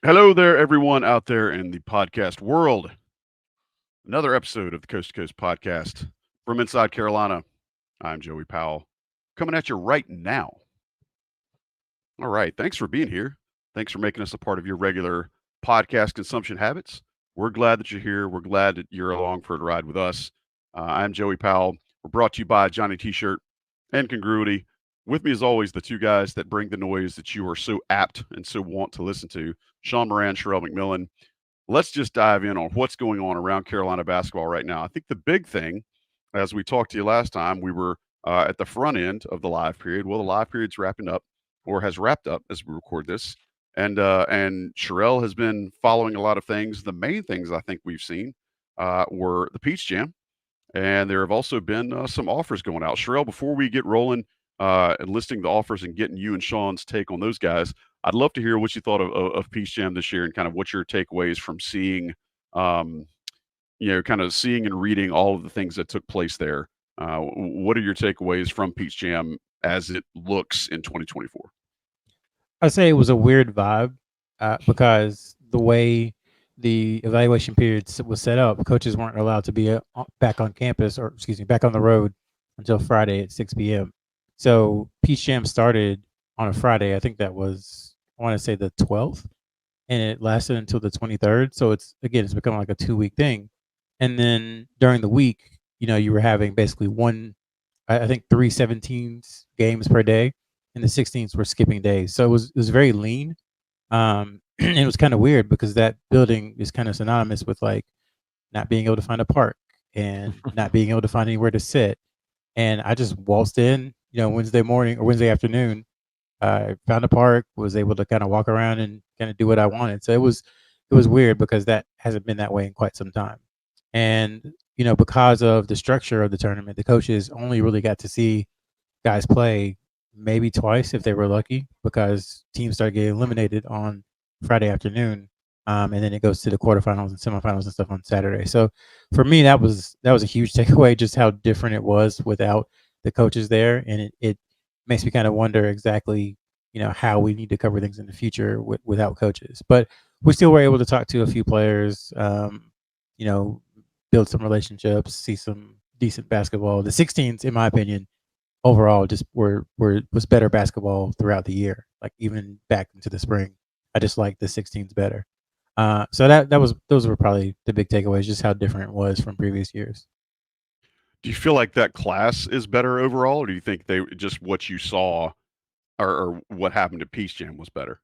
Hello there, everyone out there in the podcast world. Another episode of the Coast to Coast podcast from inside Carolina. I'm Joey Powell, coming at you right now. All right. Thanks for being here. Thanks for making us a part of your regular podcast consumption habits. We're glad that you're here. We're glad that you're along for a ride with us. I'm Joey Powell. We're brought to you by Johnny T-Shirt and Congruity. With me, as always, the two guys that bring the noise that you are so apt and so want to listen to, Moran and Sherrell McMillan. Let's just dive in on what's going on around Carolina basketball right now. I think the big thing, as we talked to you last time, we were at the front end of the live period. Well, the live period's wrapping up or has wrapped up as we record this. And Sherrell has been following a lot of things. The main things I think we've seen were the Peach Jam, and there have also been some offers going out. Sherrell, before we get rolling and listing the offers and getting you and Sean's take on those guys, I'd love to hear what you thought of Peach Jam this year and kind of what your takeaways from seeing, um, kind of seeing and reading all of the things that took place there. What are your takeaways from Peach Jam as it looks in 2024? I'd say it was a weird vibe because the way the evaluation period was set up, coaches weren't allowed to be back on campus or, excuse me, back on the road until Friday at 6 p.m. So Peach Jam started on a Friday. I think that was, I want to say the 12th, and it lasted until the 23rd. So it's become like a 2 week thing. And then during the week, you were having basically I think 3 17s games per day, and the 16s were skipping days. So it was very lean. And it was kind of weird because that building is kind of synonymous with like not being able to find a park and not being able to find anywhere to sit. And I just waltzed in, Wednesday morning or Wednesday afternoon. I found a park, was able to kind of walk around and kind of do what I wanted. So it was weird because that hasn't been that way in quite some time. And because of the structure of the tournament, the coaches only really got to see guys play maybe twice if they were lucky, because teams start getting eliminated on Friday afternoon, and then it goes to the quarterfinals and semifinals and stuff on Saturday. So for me, that was a huge takeaway, just how different it was without the coaches there, and it makes me kind of wonder exactly how we need to cover things in the future without coaches. But we still were able to talk to a few players, you know, build some relationships, see some decent basketball. The 16s, in my opinion, overall just was better basketball throughout the year. Like even back into the spring, I just like the 16s better. So those were probably the big takeaways, just how different it was from previous years. Do you feel like that class is better overall, or do you think they just what you saw or what happened to Peach Jam was better?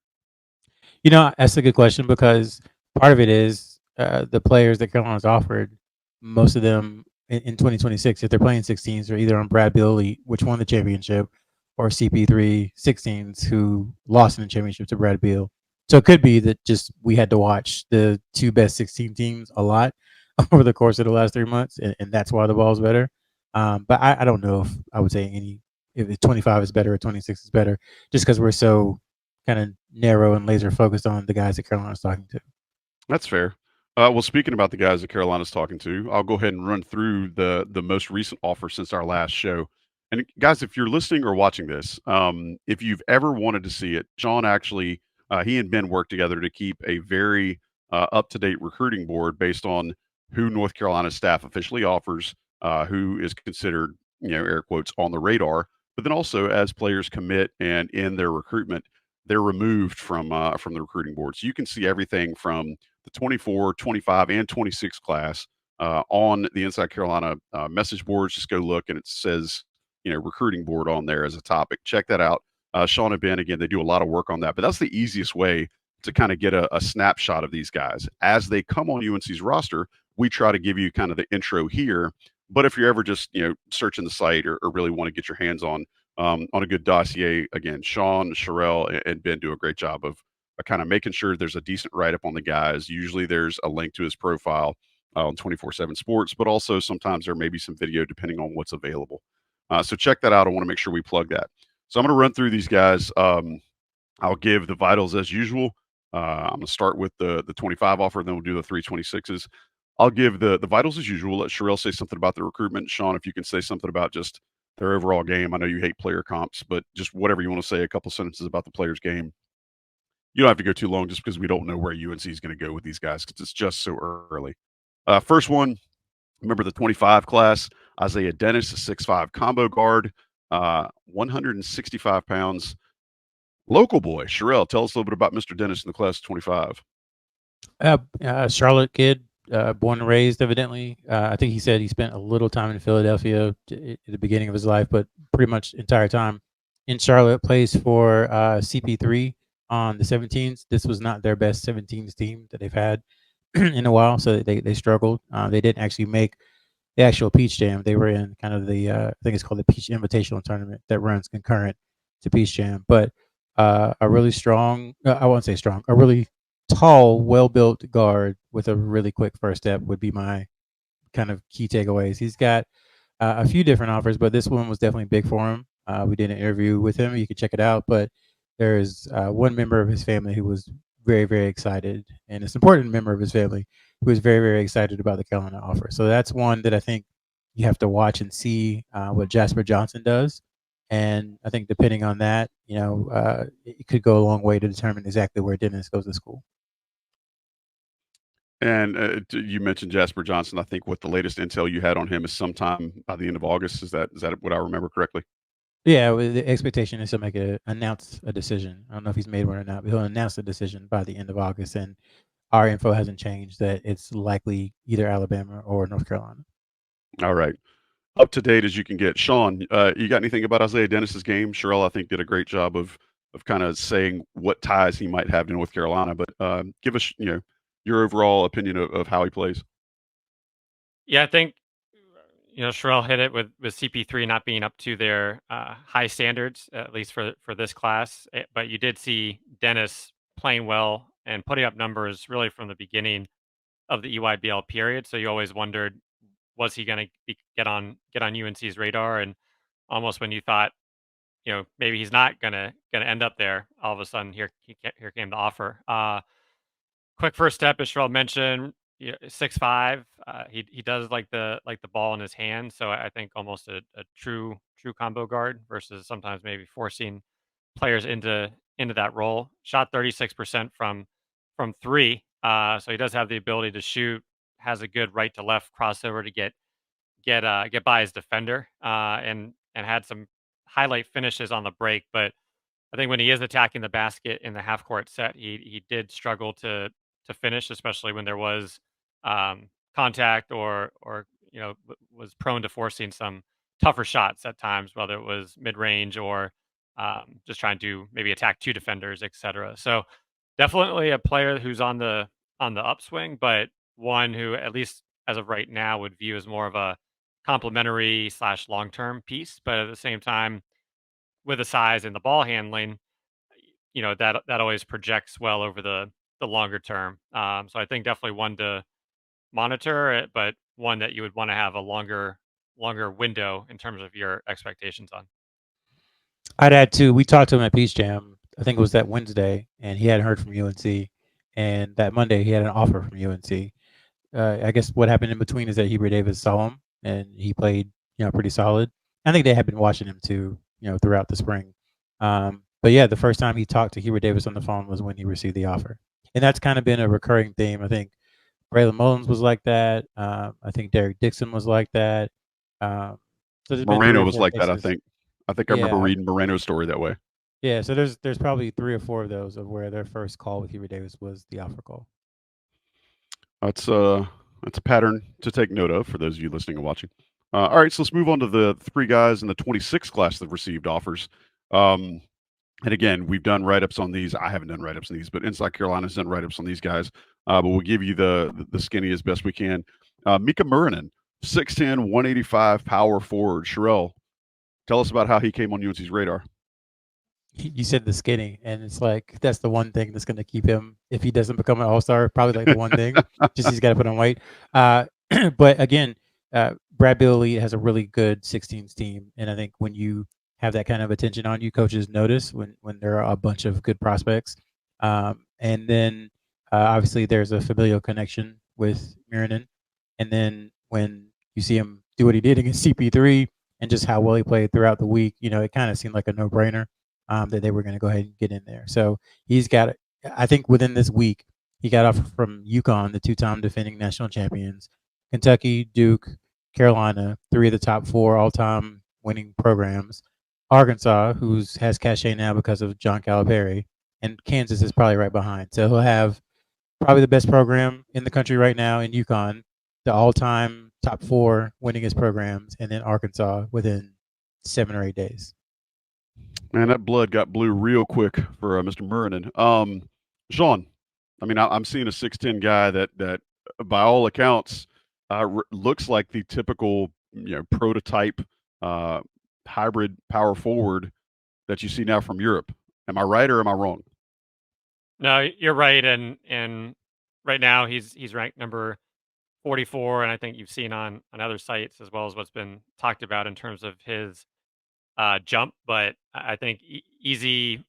That's a good question because part of it is the players that Carolina's offered. Most of them in 2026, if they're playing 16s, are either on Brad Beal, which won the championship, or CP3 16s who lost in the championship to Brad Beal. So it could be that just we had to watch the two best 16 teams a lot over the course of the last 3 months, and that's why the ball's better. But I don't know if I would say if 25 is better or 26 is better, just because we're so kind of narrow and laser focused on the guys that Carolina's talking to. That's fair. Well, speaking about the guys that Carolina's talking to, I'll go ahead and run through the most recent offer since our last show. And guys, if you're listening or watching this, if you've ever wanted to see it, Sean actually he and Ben worked together to keep a very up to date recruiting board based on who North Carolina staff officially offers, who is considered, air quotes, on the radar, but then also as players commit and in their recruitment, they're removed from the recruiting board. So you can see everything from the 24, 25, and 26 class on the Inside Carolina message boards. Just go look, and it says, recruiting board on there as a topic. Check that out. Sean and Ben, again, they do a lot of work on that, but that's the easiest way to kind of get a snapshot of these guys. As they come on UNC's roster, we try to give you kind of the intro here. But if you're ever just, searching the site or really want to get your hands on a good dossier, again, Sean, Sherrell, and Ben do a great job of kind of making sure there's a decent write up on the guys. Usually there's a link to his profile on 24/7 Sports, but also sometimes there may be some video depending on what's available. So check that out. I want to make sure we plug that. So I'm going to run through these guys. I'll give the vitals as usual. I'm going to start with the 25 offer, then we'll do the 326s. I'll give the vitals as usual. Let Sherrell say something about the recruitment. Sean, if you can say something about just their overall game. I know you hate player comps, but just whatever you want to say, a couple sentences about the players' game. you don't have to go too long just because we don't know where UNC is going to go with these guys because it's just so early. First one, remember the 25 class, Isaiah Denis, a 6'5" combo guard, 165 pounds. Local boy, Sherrell, tell us a little bit about Mr. Denis in the class of 25. Charlotte kid, born and raised, evidently. I think he said he spent a little time in Philadelphia at the beginning of his life, but pretty much entire time in Charlotte. Plays for CP3 on the 17s. This was not their best 17s team that they've had in a while, so they struggled. They didn't actually make the actual Peach Jam. They were in kind of the I think it's called the Peach Invitational Tournament that runs concurrent to Peach Jam. But a really strong, I won't say strong, a really tall, well-built guard with a really quick first step would be my kind of key takeaways. He's got a few different offers, but this one was definitely big for him. We did an interview with him. You can check it out. But there's one member of his family who was very, very excited, and it's an important member of his family who was very, very excited about the Carolina offer. So that's one that I think you have to watch and see what Jasper Johnson does. And I think depending on that, it could go a long way to determine exactly where Denis goes to school. And you mentioned Jasper Johnson. I think what the latest intel you had on him is sometime by the end of August. Is that what I remember correctly? Yeah, the expectation is to announce a decision. I don't know if he's made one or not, but he'll announce a decision by the end of August. And our info hasn't changed that it's likely either Alabama or North Carolina. All right. Up to date as you can get. Sean, you got anything about Isaiah Dennis's game? Sherrell, I think, did a great job of kind of saying what ties he might have to North Carolina, but give us, your overall opinion of how he plays. Yeah, I think Sherrell hit it with CP3 not being up to their high standards, at least for this class. But you did see Denis playing well and putting up numbers really from the beginning of the EYBL period. So you always wondered, was he going to get on UNC's radar? And almost when you thought, maybe he's not gonna end up there, all of a sudden here came the offer. Quick first step, as Sherrell mentioned, 6'5". He does like the ball in his hand, so I think almost a true combo guard versus sometimes maybe forcing players into that role. Shot 36% from three, so he does have the ability to shoot. Has a good right to left crossover to get by his defender, and had some highlight finishes on the break. But I think when he is attacking the basket in the half court set, he did struggle to finish, especially when there was contact or was prone to forcing some tougher shots at times, whether it was mid range or just trying to maybe attack two defenders, etc. So definitely a player who's on the upswing, but one who at least as of right now would view as more of a complementary / long term piece, but at the same time with the size and the ball handling, that always projects well over the longer term. So I think definitely one to monitor it, but one that you would want to have a longer window in terms of your expectations on. I'd add too. We talked to him at Peach Jam. I think it was that Wednesday, and he hadn't heard from UNC. And that Monday, he had an offer from UNC. I guess what happened in between is that Hubert Davis saw him, and he played, pretty solid. I think they had been watching him too, throughout the spring. But yeah, the first time he talked to Hubert Davis on the phone was when he received the offer, and that's kind of been a recurring theme. I think Braylon Mullins was like that. I think Derek Dixon was like that. So there's been 3 Moreno or was 4 like that, I cases. think. I remember Yeah, reading Moreno's story that way. yeah. So there's probably 3 or 4 of those of where their first call with Hubert Davis was the offer call. That's a pattern to take note of for those of you listening and watching. All right, so let's move on to the 3 guys in the 26 class that received offers. And again, we've done write-ups on these. I haven't done write-ups on these, but Inside Carolina's done write-ups on these guys. But we'll give you the skinny as best we can. Mika Murrinen, 6'10", 185 power forward. Sherrell, tell us about how he came on UNC's radar. You said the skinny, and it's like that's the one thing that's going to keep him if he doesn't become an all-star. Probably like the one thing, just he's got to put on weight. But again, Brad Billy has a really good 16s team, and I think when you have that kind of attention on you, coaches notice when there are a bunch of good prospects. And then obviously there's a familial connection with Murrinen, and then when you see him do what he did against CP3 and just how well he played throughout the week, it kind of seemed like a no-brainer. That they were going to go ahead and get in there. So he's got I think within this week, he got offer from UConn, the two-time defending national champions, Kentucky, Duke, Carolina, three of the top four all-time winning programs, Arkansas, who's has cachet now because of John Calipari, and Kansas is probably right behind. So he'll have probably the best program in the country right now in UConn, the all-time top four winningest programs, and then Arkansas within 7 or 8 days. Man, that blood got blue real quick for Mr. Murrinen. Sean, I mean, I'm seeing a 6'10" guy that by all accounts looks like the typical prototype hybrid power forward that you see now from Europe. Am I right or am I wrong? No, you're right, and right now he's ranked number 44, and I think you've seen on other sites as well as what's been talked about in terms of his jump. But I think easy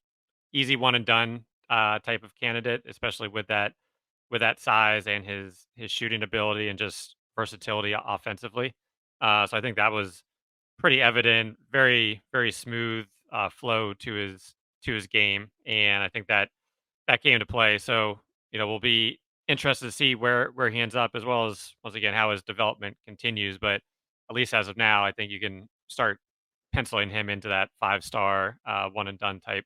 one and done type of candidate, especially with that size and his shooting ability and just versatility offensively. So I think that was pretty evident. Very smooth flow to his game, and I think that came to play. So we'll be interested to see where he ends up, as well as once again how his development continues. But at least as of now, I think you can start penciling him into that 5-star one and done type.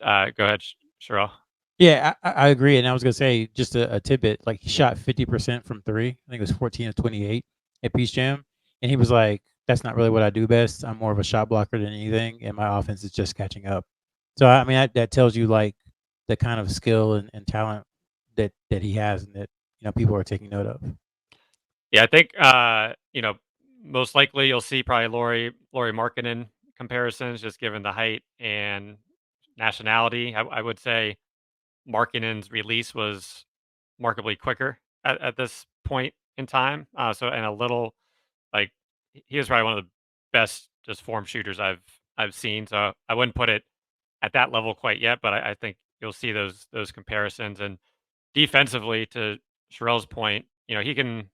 Go ahead, Sherrell. Yeah, I agree. And I was gonna say just a tidbit. Like he shot 50% from three. I think it was 14 of 28 at Peach Jam, and he was like, "That's not really what I do best. I'm more of a shot blocker than anything, and my offense is just catching up." So I mean, that tells you like the kind of skill and talent that he has, and that people are taking note of. Yeah, I think most likely you'll see probably Lauri Markkanen comparisons, just given the height and nationality. I would say Markkanen's release was markedly quicker at this point in time. So and a little like he was probably one of the best just form shooters I've seen. So I wouldn't put it at that level quite yet, but I think you'll see those comparisons. And defensively, to Sherrell's point, he can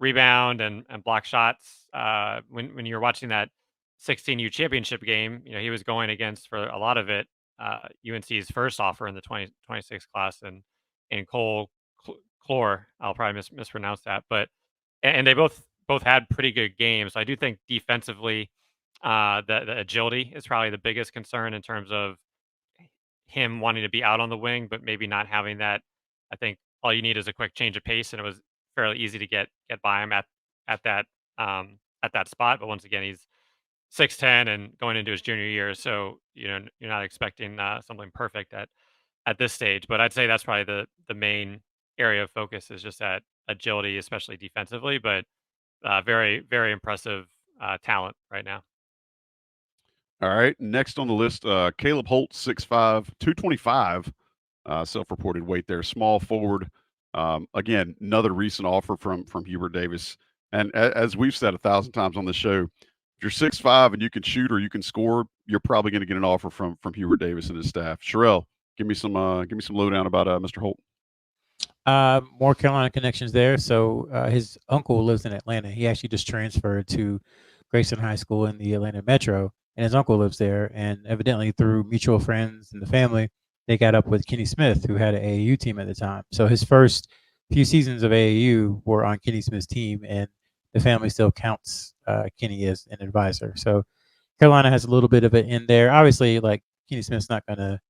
rebound and block shots. When you're watching that 16U championship game, he was going against for a lot of it UNC's first offer in the 2026 class, and Cole Clore. I'll probably mispronounce that, but and they both had pretty good games. So I do think defensively, the agility is probably the biggest concern in terms of him wanting to be out on the wing, but maybe not having that. I think all you need is a quick change of pace, and it was fairly easy to get by him at that spot. But once again, he's 6'10" and going into his junior year, so you're not expecting something perfect at this stage. But I'd say that's probably the main area of focus is just that agility, especially defensively. But very impressive talent right now. All right. Next on the list, Caleb Holt, 6'5", 225, self-reported weight there, small forward. Again, another recent offer from Hubert Davis. And as we've said 1,000 times on the show, if you're 6'5" and you can shoot or you can score, you're probably going to get an offer from Hubert Davis and his staff. Sherrell, give me some lowdown about Mr. Holt. More Carolina connections there. So his uncle lives in Atlanta. He actually just transferred to Grayson High School in the Atlanta Metro, and his uncle lives there. And evidently, through mutual friends in the family, they got up with Kenny Smith, who had an AAU team at the time. So his first few seasons of AAU were on Kenny Smith's team, and the family still counts Kenny as an advisor. So Carolina has a little bit of it in there. Obviously, like Kenny Smith's not going to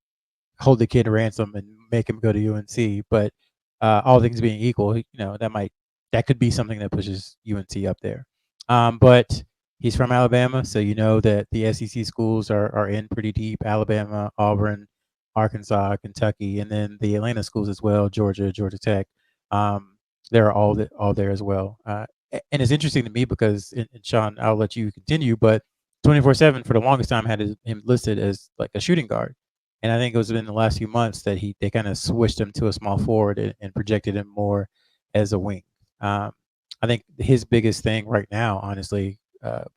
hold the kid ransom and make him go to UNC, but all things being equal, that could be something that pushes UNC up there. But he's from Alabama, so you know that the SEC schools are in pretty deep: Alabama, Auburn, Arkansas, Kentucky, and then the Atlanta schools as well: Georgia, Georgia Tech. They're all there as well. And it's interesting to me because, and Sean, I'll let you continue, but 24/7 for the longest time had him listed as like a shooting guard. And I think it was in the last few months that they kind of switched him to a small forward and projected him more as a wing. I think his biggest thing right now, honestly,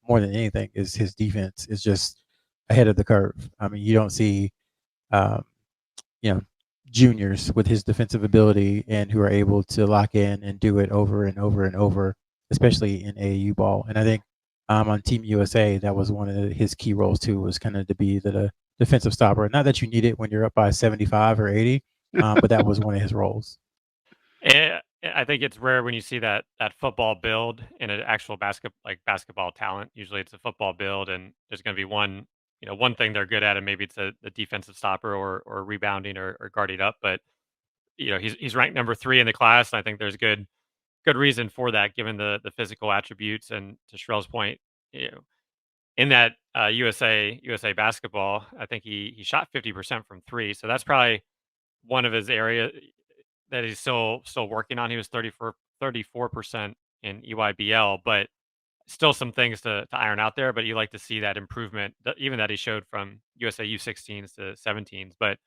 more than anything, is his defense is just ahead of the curve. I mean, you don't see, juniors with his defensive ability and who are able to lock in and do it over and over and over, especially in AAU ball. And I think on Team USA, that was one of his key roles too, was kind of to be the defensive stopper. Not that you need it when you're up by 75 or 80, but that was one of his roles. I think it's rare when you see that football build in an actual basketball talent. Usually, it's a football build, and there's going to be one thing they're good at, and maybe it's a defensive stopper or rebounding or guarding up. But he's ranked number 3 in the class, and I think there's good reason for that, given the physical attributes. And to Sherrell's point, in that USA basketball, I think he shot 50% from 3, so that's probably one of his areas that he's still working on. He was 34% in EYBL, but still some things to iron out there. But you like to see that improvement, even that he showed from USA U16s to 17s. But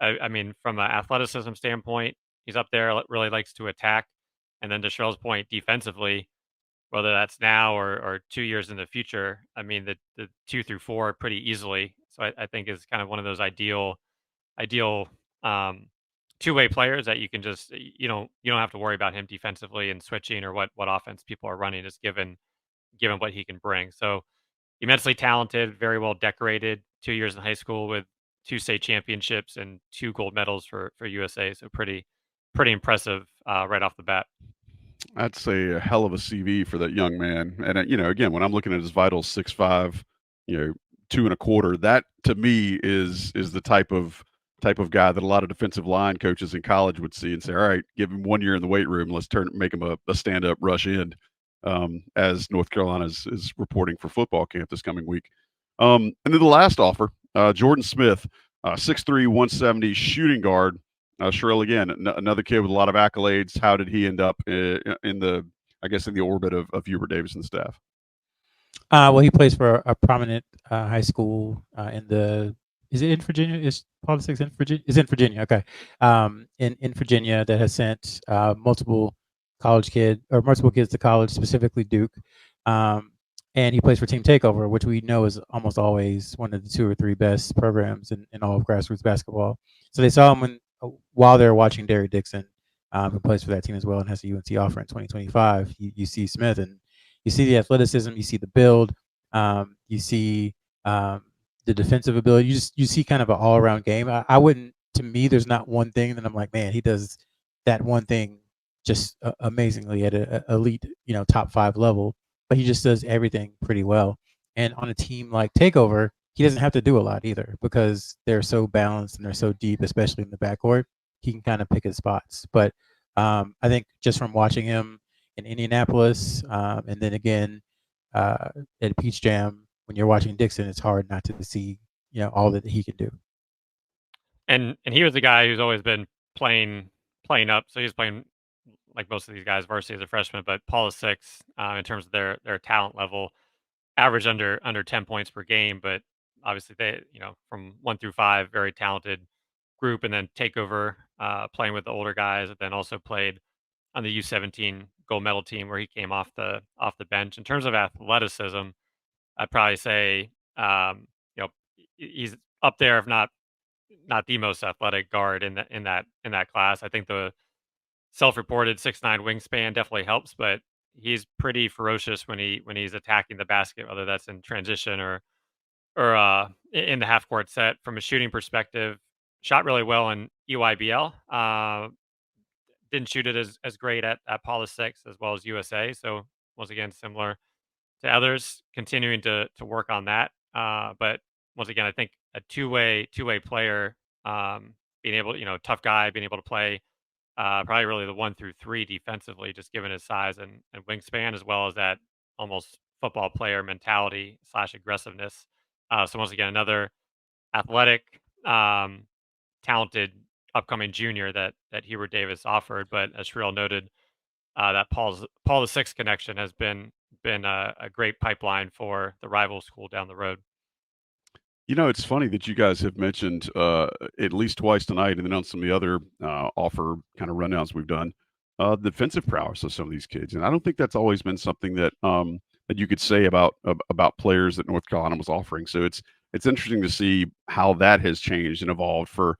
I mean, from an athleticism standpoint, he's up there. Really likes to attack. And then to Sherrell's point, defensively, whether that's now or 2 years in the future, I mean, the 2 through 4 pretty easily. So I think is kind of one of those ideal two-way players that you can just you don't have to worry about him defensively and switching or what offense people are running, just given what he can bring. So immensely talented, very well decorated. 2 years in high school with 2 state championships and 2 gold medals for USA. So pretty impressive right off the bat. I'd say a hell of a CV for that young man. And again, when I'm looking at his vitals, 6'5", 2 1/4, that to me is the type of guy that a lot of defensive line coaches in college would see and say, all right, give him 1 year in the weight room. Let's make him a stand-up rush end, as North Carolina is reporting for football camp this coming week. And then the last offer, Jordan Smith, 6'3", 170, shooting guard. Sherrell, again, another kid with a lot of accolades. How did he end up in the orbit of Hubert Davis and the staff? Well, he plays for a prominent high school is it in Virginia? Is politics in Virginia? Is in Virginia? Okay, in Virginia that has sent multiple kids to college, specifically Duke. And he plays for Team Takeover, which we know is almost always one of the 2 or 3 best programs in all of grassroots basketball. So they saw him while they were watching Derek Dixon, who plays for that team as well and has a UNC offer in 2025. You see Smith, and you see the athleticism, you see the build, you see the defensive ability. You see kind of an all-around game. I wouldn't. To me, there's not one thing that I'm like, man, he does that one thing just amazingly at an elite, top 5 level. But he just does everything pretty well. And on a team like Takeover, he doesn't have to do a lot either because they're so balanced and they're so deep, especially in the backcourt. He can kind of pick his spots. But I think just from watching him in Indianapolis, and then again at Peach Jam, when you're watching Dixon, it's hard not to see all that he can do. And he was the guy who's always been playing up. So he was playing like most of these guys varsity as a freshman, but Paula 6 in terms of their talent level, average under 10 points per game. But obviously they from 1 through 5, very talented group, and then Takeover playing with the older guys, and then also played on the U17 gold medal team where he came off the bench. In terms of athleticism, I'd probably say he's up there, if not the most athletic guard in that class. I think the self-reported 6'9" wingspan definitely helps, but he's pretty ferocious when he's attacking the basket, whether that's in transition or in the half court set. From a shooting perspective, shot really well in EYBL. Didn't shoot it as great at Paula 6 as well as USA. So once again, similar to others, continuing to work on that. But once again, I think a two-way player, being able, tough guy, being able to play probably really the 1 through 3 defensively, just given his size and wingspan, as well as that almost football player mentality / aggressiveness. So once again, another athletic, talented upcoming junior that Hubert Davis offered. But as Sherrell noted, that Paul VI connection has been a great pipeline for the rival school down the road. It's funny that you guys have mentioned at least twice tonight, and then on some of the other offer kind of rundowns we've done, the defensive prowess of some of these kids, and I don't think that's always been something that that you could say about players that North Carolina was offering. So it's interesting to see how that has changed and evolved for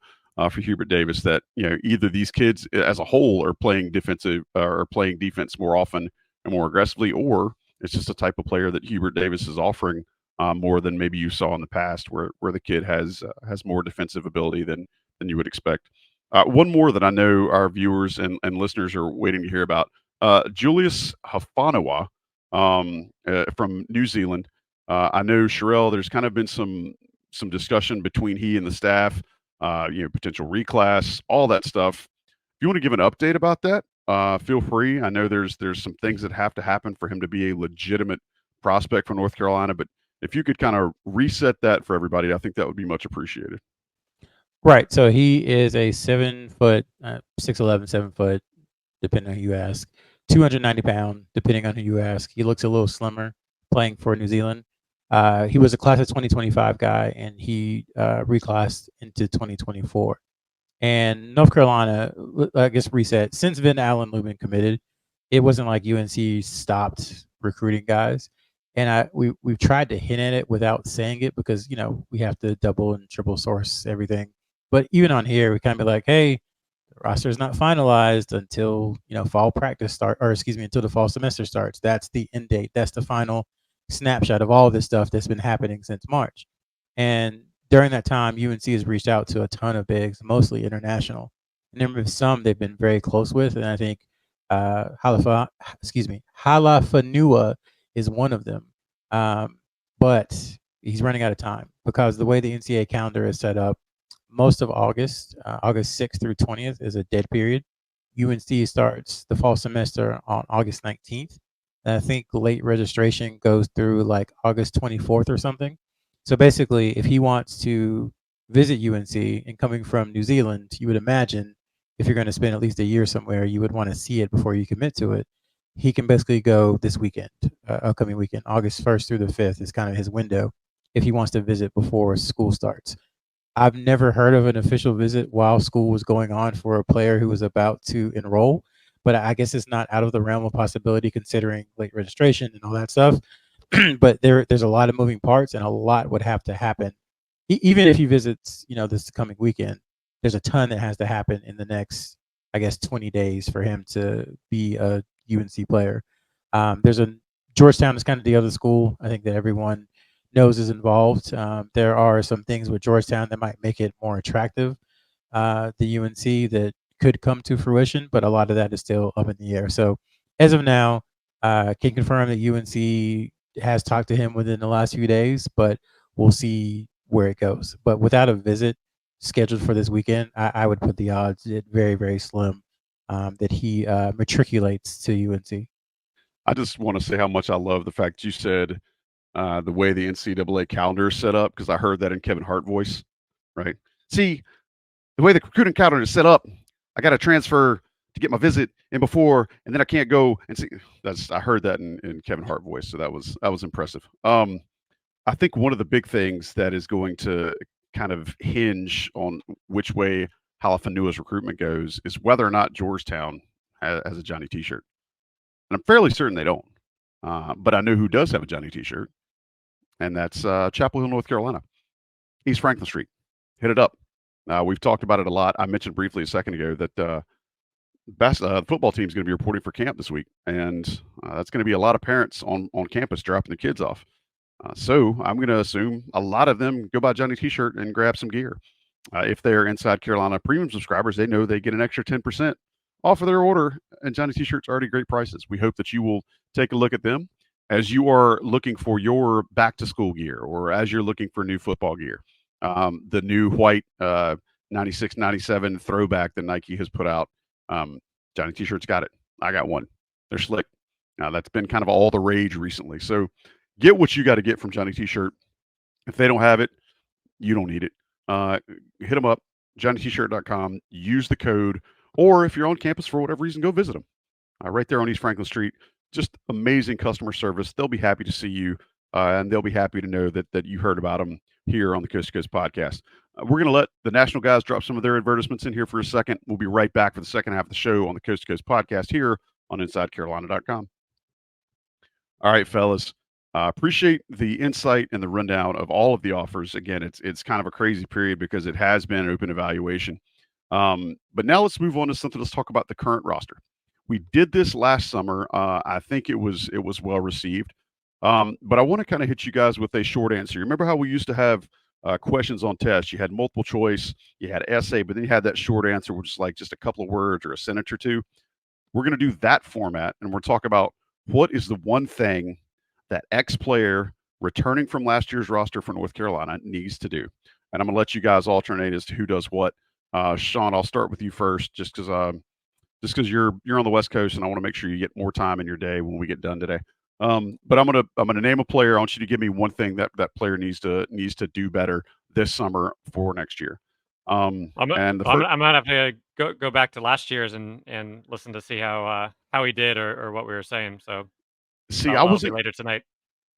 Hubert Davis. That either these kids as a whole are playing defensive or playing defense more often and more aggressively, or it's just a type of player that Hubert Davis is offering more than maybe you saw in the past, where the kid has more defensive ability than you would expect. One more that I know our viewers and listeners are waiting to hear about. Julius Halaifonua from New Zealand. I know Sherrell. There's kind of been some discussion between he and the staff. Potential reclass, all that stuff. If you want to give an update about that, feel free. I know there's some things that have to happen for him to be a legitimate prospect for North Carolina, but if you could kind of reset that for everybody, I think that would be much appreciated. Right. So he is a 7 foot, 6'11", 7 foot, depending on who you ask, 290 pound, depending on who you ask. He looks a little slimmer playing for New Zealand. He was a class of 2025 guy, and he reclassed into 2024. And North Carolina, I guess, reset. Since Van Allen Lubin committed, it wasn't like UNC stopped recruiting guys. And we've tried to hint at it without saying it because, we have to double and triple source everything. But even on here, we kind of be like, hey, the roster is not finalized until, fall practice start, or excuse me, until the fall semester starts. That's the end date. That's the final snapshot of all this stuff that's been happening since March. And during that time, UNC has reached out to a ton of bigs, mostly international. And there have been some they've been very close with, and I think Halaifonua is one of them. But he's running out of time because the way the NCAA calendar is set up, most of August, August 6th through 20th, is a dead period. UNC starts the fall semester on August 19th. And I think late registration goes through like August 24th or something. So basically, if he wants to visit UNC and coming from New Zealand, you would imagine if you're going to spend at least a year somewhere, you would want to see it before you commit to it. He can basically go this weekend, upcoming weekend, August 1st through the 5th is kind of his window if he wants to visit before school starts. I've never heard of an official visit while school was going on for a player who was about to enroll, but I guess it's not out of the realm of possibility considering late registration and all that stuff. But there's a lot of moving parts and a lot would have to happen. Even if he visits, this coming weekend, there's a ton that has to happen in the next, I guess, 20 days for him to be a UNC player. There's a Georgetown is kind of the other school I think that everyone knows is involved. There are some things with Georgetown that might make it more attractive, the UNC that could come to fruition, but a lot of that is still up in the air. So as of now, can confirm that UNC has talked to him within the last few days, but we'll see where it goes. But without a visit scheduled for this weekend, I would put the odds at very, very slim that he matriculates to UNC. I just want to say how much I love the fact you said the way the NCAA calendar is set up, because I heard that in Kevin Hart voice, right? See, the way the recruiting calendar is set up, I got to transfer to get my visit in before, and then I can't go and see. I heard that in Kevin Hart voice, so that was impressive. I think one of the big things that is going to kind of hinge on which way Halaifonua's recruitment goes is whether or not Georgetown has a Johnny T-shirt. And I'm fairly certain they don't. But I know who does have a Johnny T-shirt, and that's Chapel Hill, North Carolina, East Franklin Street. Hit it up. We've talked about it a lot. I mentioned briefly a second ago that the football team is going to be reporting for camp this week, and that's going to be a lot of parents on campus dropping the kids off. So I'm going to assume a lot of them go buy Johnny T-shirt and grab some gear. If they're Inside Carolina premium subscribers, they know they get an extra 10% off of their order, and Johnny T-shirts are already great prices. We hope that you will take a look at them as you are looking for your back-to-school gear or as you're looking for new football gear. The new white 96, 97 throwback that Nike has put out, Johnny T-shirts got it. I got one. They're slick. Now, that's been kind of all the rage recently. So get what you got to get from Johnny T-shirt. If they don't have it, you don't need it. Hit them up, johnnytshirt.com. Use the code. Or if you're on campus for whatever reason, go visit them. Right there on East Franklin Street. Just amazing customer service. They'll be happy to see you, and they'll be happy to know that you heard about them here on the Coast to Coast podcast. We're going to let the national guys drop some of their advertisements in here for a second. We'll be right back for the second half of the show on the Coast to Coast podcast here on InsideCarolina.com. All right, fellas. Appreciate the insight and the rundown of all of the offers. Again, it's kind of a crazy period because it has been an open evaluation. But now let's move on to something. Let's talk about the current roster. We did this last summer. I think it was well received. But I want to kind of hit you guys with a short answer. You remember how we used to have questions on tests? You had multiple choice, you had essay, but then you had that short answer, which is like just a couple of words or a sentence or two. We're going to do that format, and we're talking about what is the one thing that X player returning from last year's roster for North Carolina needs to do. And I'm going to let you guys alternate as to who does what. Sean, I'll start with you first, just because you're on the West Coast, and I want to make sure you get more time in your day when we get done today. But I'm gonna name a player. I want you to give me one thing that player needs to do better this summer for next year. I'm gonna have to go back to last year's and listen to see how he did or what we were saying. So see, I'll be later tonight.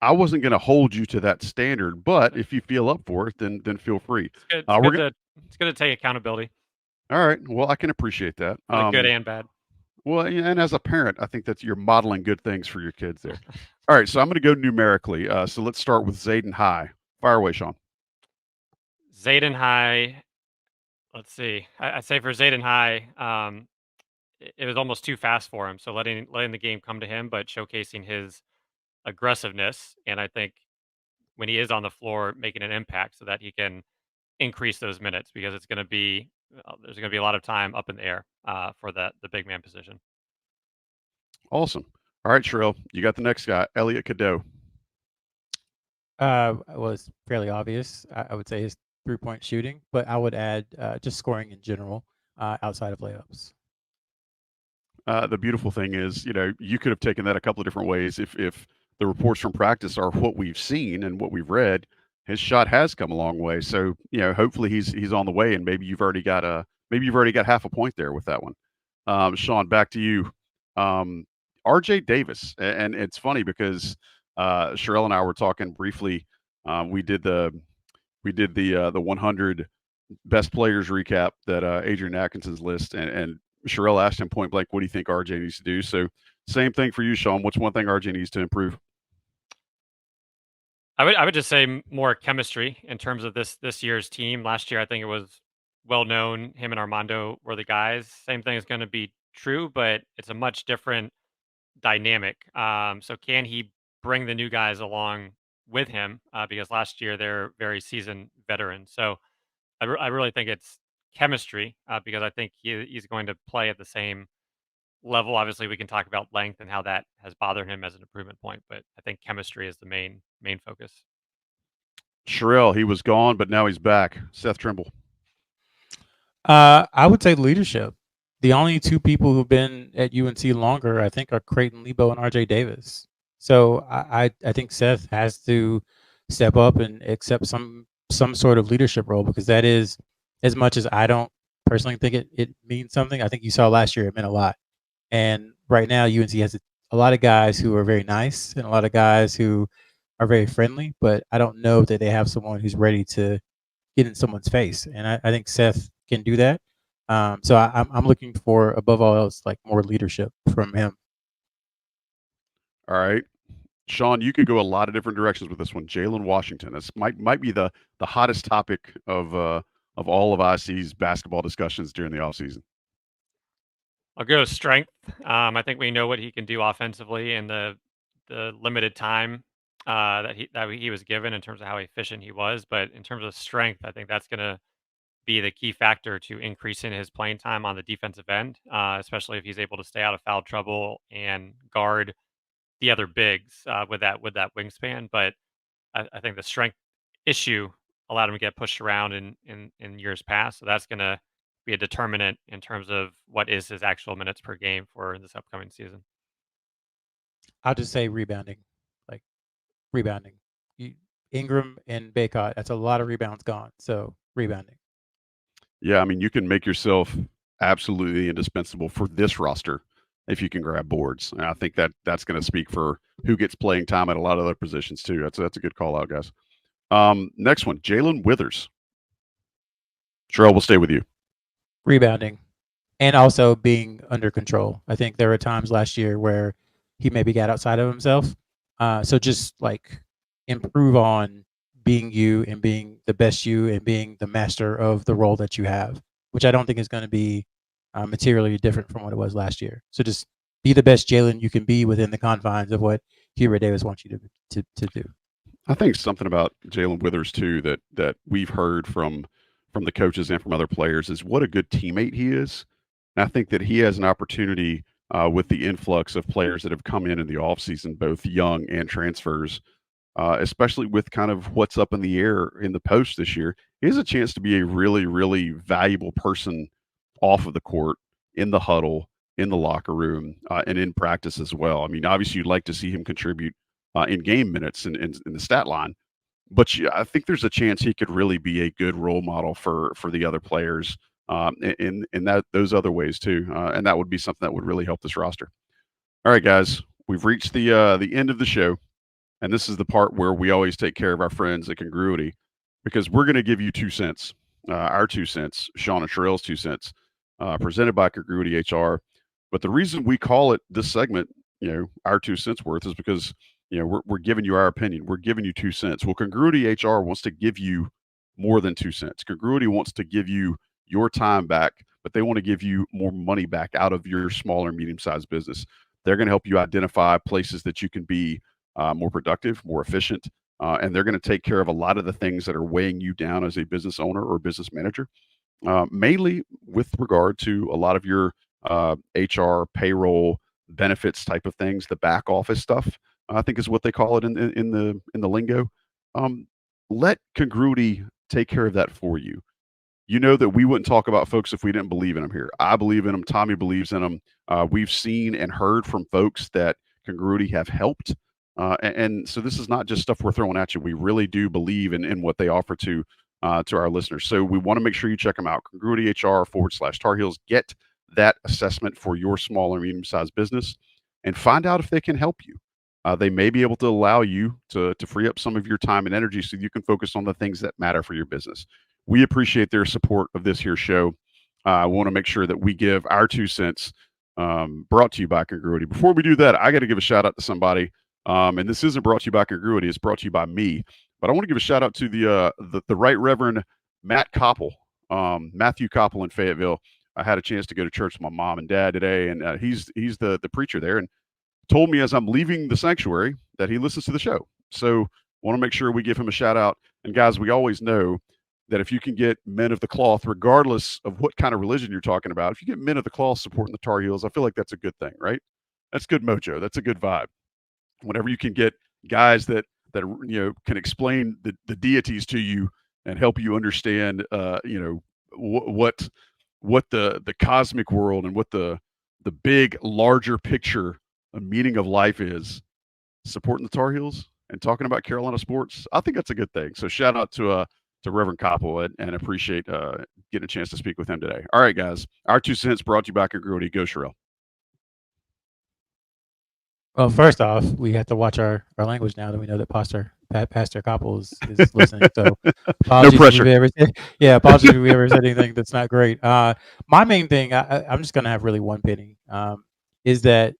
I wasn't going to hold you to that standard, but if you feel up for it, then feel free. It's good to take accountability. All right. Well, I can appreciate that. Good and bad. Well, and as a parent, I think that you're modeling good things for your kids there. All right. So I'm going to go numerically. So let's start with Zayden High. Fire away, Sean. Zayden High. Let's see. I say for Zayden High, it was almost too fast for him. So letting the game come to him, but showcasing his aggressiveness, and I think when he is on the floor, making an impact so that he can increase those minutes, because it's going to be there's going to be a lot of time up in the air for the big man position. Awesome. All right, Sherrell, you got the next guy, Elliot Cadeau. Was fairly obvious. I would say his 3-point shooting, but I would add just scoring in general outside of layups. The beautiful thing is, you could have taken that a couple of different ways. If the reports from practice are what we've seen and what we've read, his shot has come a long way. So, hopefully he's on the way, and maybe you've already got half a point there with that one. Sean, back to you. RJ Davis, and it's funny because Sherrell and I were talking briefly. We did the 100 best players recap that Adrian Atkinson's list, and Sherrell asked him point blank, what do you think RJ needs to do? So same thing for you, Sean. What's one thing RJ needs to improve? I would just say more chemistry in terms of this year's team. Last year, I think it was well known him and Armando were the guys. Same thing is going to be true, but it's a much different dynamic. So can he bring the new guys along with him? Because last year they're very seasoned veterans. So I really think it's chemistry because I think he's going to play at the same level. Obviously, we can talk about length and how that has bothered him as an improvement point, but I think chemistry is the main focus. Sherrell, he was gone, but now he's back. Seth Trimble. I would say leadership. The only two people who've been at UNC longer, I think, are Creighton Lebo and RJ Davis. So I think Seth has to step up and accept some sort of leadership role, because that is, as much as I don't personally think it means something, I think you saw last year it meant a lot. And right now UNC has a lot of guys who are very nice and a lot of guys who are very friendly, but I don't know that they have someone who's ready to get in someone's face. And I think Seth can do that. So I'm looking for, above all else, like more leadership from him. All right. Sean, you could go a lot of different directions with this one. Jae'Lyn Washington. This might be the hottest topic of all of IC's basketball discussions during the offseason. I'll go strength. I think we know what he can do offensively in the limited time that he was given in terms of how efficient he was. But in terms of strength, I think that's going to be the key factor to increasing his playing time on the defensive end, especially if he's able to stay out of foul trouble and guard the other bigs with that wingspan. But I think the strength issue allowed him to get pushed around in years past. So that's going to be a determinant in terms of what is his actual minutes per game for this upcoming season. I'll just say rebounding. Ingram and Baycott, that's a lot of rebounds gone. So rebounding. Yeah, I mean, you can make yourself absolutely indispensable for this roster if you can grab boards. And I think that's going to speak for who gets playing time at a lot of other positions too. That's a good call out, guys. Next one, Jae'Lyn Withers. Sherrell, we'll stay with you. Rebounding and also being under control. I think there were times last year where he maybe got outside of himself. So just like improve on being you and being the best you and being the master of the role that you have, which I don't think is going to be materially different from what it was last year. So just be the best Jae'Lyn you can be within the confines of what Hubert Davis wants you to do. I think something about Jae'Lyn Withers too that we've heard from the coaches and from other players is what a good teammate he is. And I think that he has an opportunity with the influx of players that have come in the offseason, both young and transfers, especially with kind of what's up in the air in the post this year. He has a chance to be a really, really valuable person off of the court, in the huddle, in the locker room, and in practice as well. I mean, obviously, you'd like to see him contribute in game minutes and in the stat line, but I think there's a chance he could really be a good role model for the other players in those other ways too, and that would be something that would really help this roster. All right, guys, we've reached the end of the show, and this is the part where we always take care of our friends at Congruity because we're going to give you 2 cents, our 2 cents, Sean and Sherrell's 2 cents, presented by Congruity HR. But the reason we call it this segment, our 2 cents worth, is because we're giving you our opinion. We're giving you 2 cents. Well, Congruity HR wants to give you more than 2 cents. Congruity wants to give you your time back, but they want to give you more money back out of your small or medium-sized business. They're going to help you identify places that you can be more productive, more efficient, and they're going to take care of a lot of the things that are weighing you down as a business owner or business manager, mainly with regard to a lot of your HR, payroll, benefits type of things, the back office stuff. I think is what they call it in the lingo. Let Congruity take care of that for you. You know that we wouldn't talk about folks if we didn't believe in them here. I believe in them. Tommy believes in them. We've seen and heard from folks that Congruity have helped. And so this is not just stuff we're throwing at you. We really do believe in what they offer to our listeners. So we want to make sure you check them out. Congruity HR/Tar Heels. Get that assessment for your small or medium-sized business and find out if they can help you. They may be able to allow you to free up some of your time and energy so you can focus on the things that matter for your business. We appreciate their support of this here show. I want to make sure that we give our 2 cents, brought to you by Congruity. Before we do that, I got to give a shout out to somebody. And this isn't brought to you by Congruity; it's brought to you by me. But I want to give a shout out to the Right Reverend Matt Koppel, Matthew Koppel in Fayetteville. I had a chance to go to church with my mom and dad today, and he's the preacher there, and told me as I'm leaving the sanctuary that he listens to the show. So want to make sure we give him a shout out. And guys, we always know that if you can get men of the cloth, regardless of what kind of religion you're talking about, if you get men of the cloth supporting the Tar Heels, I feel like that's a good thing, right? That's good mojo. That's a good vibe. Whenever you can get guys that can explain the deities to you and help you understand, what the cosmic world and what the big larger picture meaning of life is, supporting the Tar Heels and talking about Carolina sports, I think that's a good thing. So shout out to Reverend Koppel and appreciate getting a chance to speak with him today. All right, guys, our 2 cents brought to you by Congruity. Go Sherrell. Well, first off, we have to watch our language now that we know that Pastor Koppel is listening. So No pressure. Apologies if we ever said anything that's not great. My main thing, I'm just gonna have really one penny, is that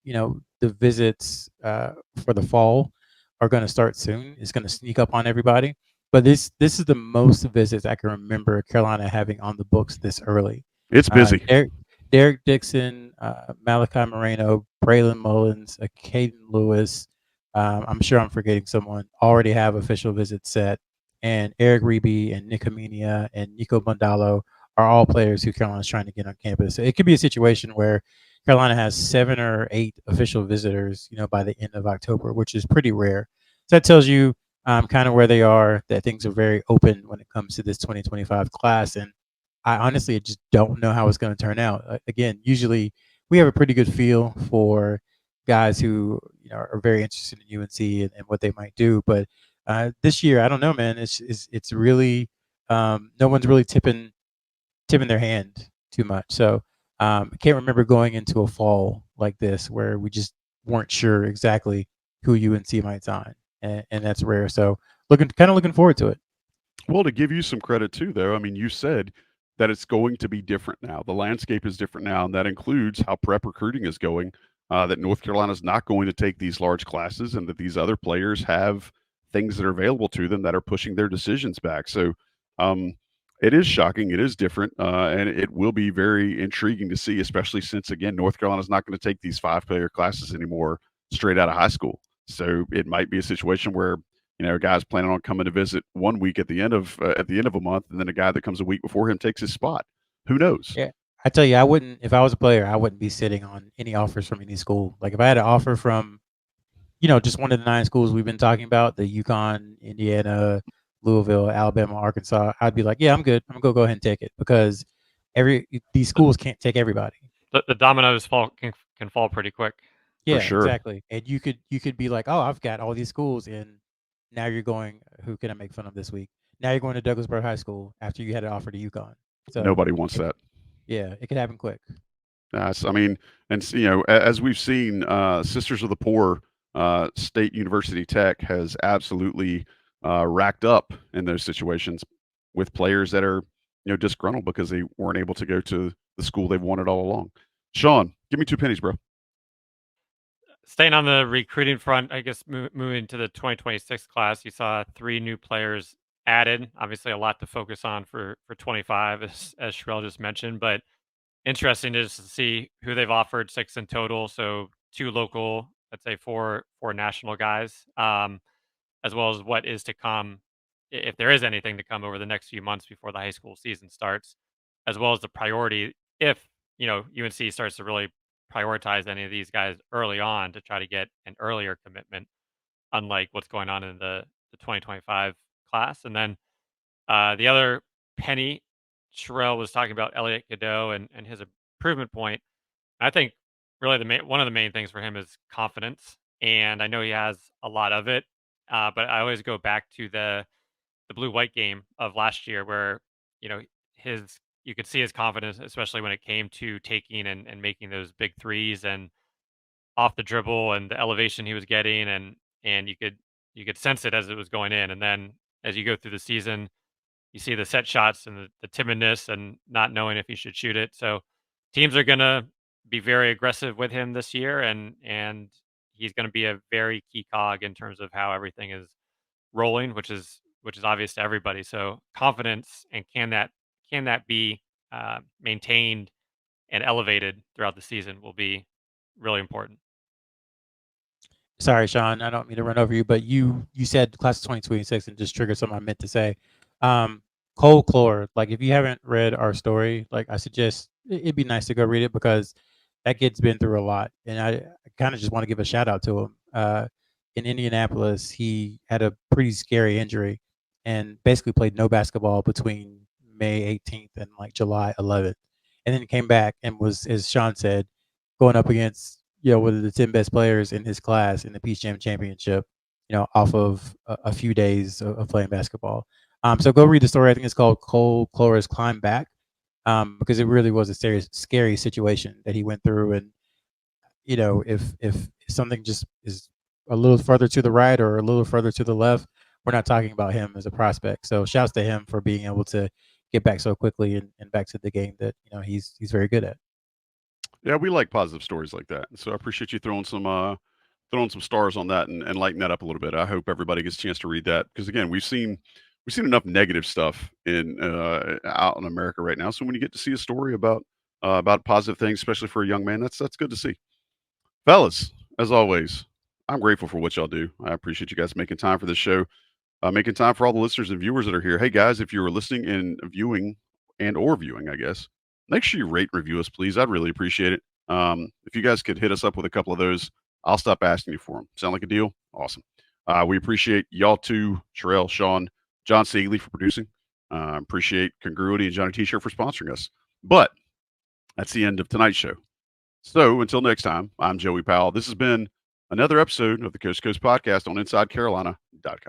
the visits for the fall are going to start soon. It's going to sneak up on everybody. But this is the most visits I can remember Carolina having on the books this early. It's busy. Derek Dixon, Malachi Moreno, Braylon Mullins, Caden Lewis. I'm sure I'm forgetting someone. Already have official visits set. And Eric Reeby and Nick Amenia and Nico Mondalo are all players who Carolina's trying to get on campus. So it could be a situation where Carolina has 7 or 8 official visitors, by the end of October, which is pretty rare. So that tells you kind of where they are, that things are very open when it comes to this 2025 class. And I honestly just don't know how it's going to turn out. Again, usually we have a pretty good feel for guys who are very interested in UNC and what they might do. But this year, I don't know, man. It's really no one's really tipping their hand too much. So I can't remember going into a fall like this where we just weren't sure exactly who UNC might sign, and that's rare. So looking forward to it. Well, to give you some credit too, though, I mean, you said that it's going to be different now. The landscape is different now, and that includes how prep recruiting is going. That North Carolina is not going to take these large classes, and that these other players have things that are available to them that are pushing their decisions back. So it is shocking. It is different, and it will be very intriguing to see, especially since, again, North Carolina is not going to take these 5-player classes anymore straight out of high school. So it might be a situation where a guy's planning on coming to visit 1 week at the end of a month, and then a guy that comes a week before him takes his spot. Who knows? Yeah. I tell you, I wouldn't if I was a player, I wouldn't be sitting on any offers from any school. Like if I had an offer from, just one of the 9 schools we've been talking about, the UConn, Indiana, Louisville, Alabama, Arkansas, I'd be like, yeah, I'm good. I'm gonna go ahead and take it because these schools can't take everybody. The dominoes can fall pretty quick. Yeah, sure. exactly. And you could be like, oh, I've got all these schools, and now you're going. Who can I make fun of this week? Now you're going to Douglasburg High School after you had an offer to UConn. So Nobody wants that. Yeah, it could happen quick. I mean, and as we've seen, Sisters of the Poor, State University Tech has absolutely racked up in those situations with players that are disgruntled because they weren't able to go to the school they've wanted all along. Sean, give me 2 pennies, bro. Staying on the recruiting front, I guess moving to the 2026 class, you saw 3 new players added. Obviously, a lot to focus on for 25, as Sherrell just mentioned. But interesting is to see who they've offered, 6 in total. So 2 local, let's say 4 national guys, as well as what is to come, if there is anything to come over the next few months before the high school season starts, as well as the priority if UNC starts to really prioritize any of these guys early on to try to get an earlier commitment, unlike what's going on in the 2025 class. And then the other penny, Sherrell was talking about Elliot Cadeau and his improvement point. I think really one of the main things for him is confidence, and I know he has a lot of it. But I always go back to the blue white game of last year, where his you could see his confidence, especially when it came to taking and making those big threes and off the dribble and the elevation he was getting, and you could sense it as it was going in. And then as you go through the season, you see the set shots and the timidness and not knowing if he should shoot it. So teams are gonna be very aggressive with him this year, and he's gonna be a very key cog in terms of how everything is rolling, which is obvious to everybody. So confidence, and can that be maintained and elevated throughout the season will be really important. Sorry, Sean, I don't mean to run over you, but you said class of 2026 and just triggered something I meant to say. Cole Clore, like if you haven't read our story, like I suggest it'd be nice to go read it because that kid's been through a lot, and I kind of just want to give a shout out to him. In Indianapolis, he had a pretty scary injury and basically played no basketball between May 18th and like July 11th, and then came back and was, as Sean said, going up against one of the 10 best players in his class in the Peach Jam Championship, off of a few days of playing basketball. So go read the story. I think it's called Cole Clora's Climb Back, because it really was a serious, scary situation that he went through. And if something just is a little further to the right or a little further to the left, we're not talking about him as a prospect. So shouts to him for being able to get back so quickly and back to the game that he's very good at. Yeah, we like positive stories like that. So I appreciate you throwing some stars on that and lighten that up a little bit. I hope everybody gets a chance to read that because again, we've seen enough negative stuff in out in America right now. So when you get to see a story about positive things, especially for a young man, that's good to see. Fellas, as always, I'm grateful for what y'all do. I appreciate you guys making time for this show, making time for all the listeners and viewers that are here. Hey guys, if you were listening and viewing, I guess, make sure you rate and review us, please. I'd really appreciate it. If you guys could hit us up with a couple of those, I'll stop asking you for them. Sound like a deal? Awesome. We appreciate y'all too, Sherrell, Sean, John Seagley for producing. Appreciate Congruity and Johnny T-Shirt for sponsoring us. But that's the end of tonight's show. So until next time, I'm Joey Powell. This has been another episode of the Coast to Coast Podcast on InsideCarolina.com.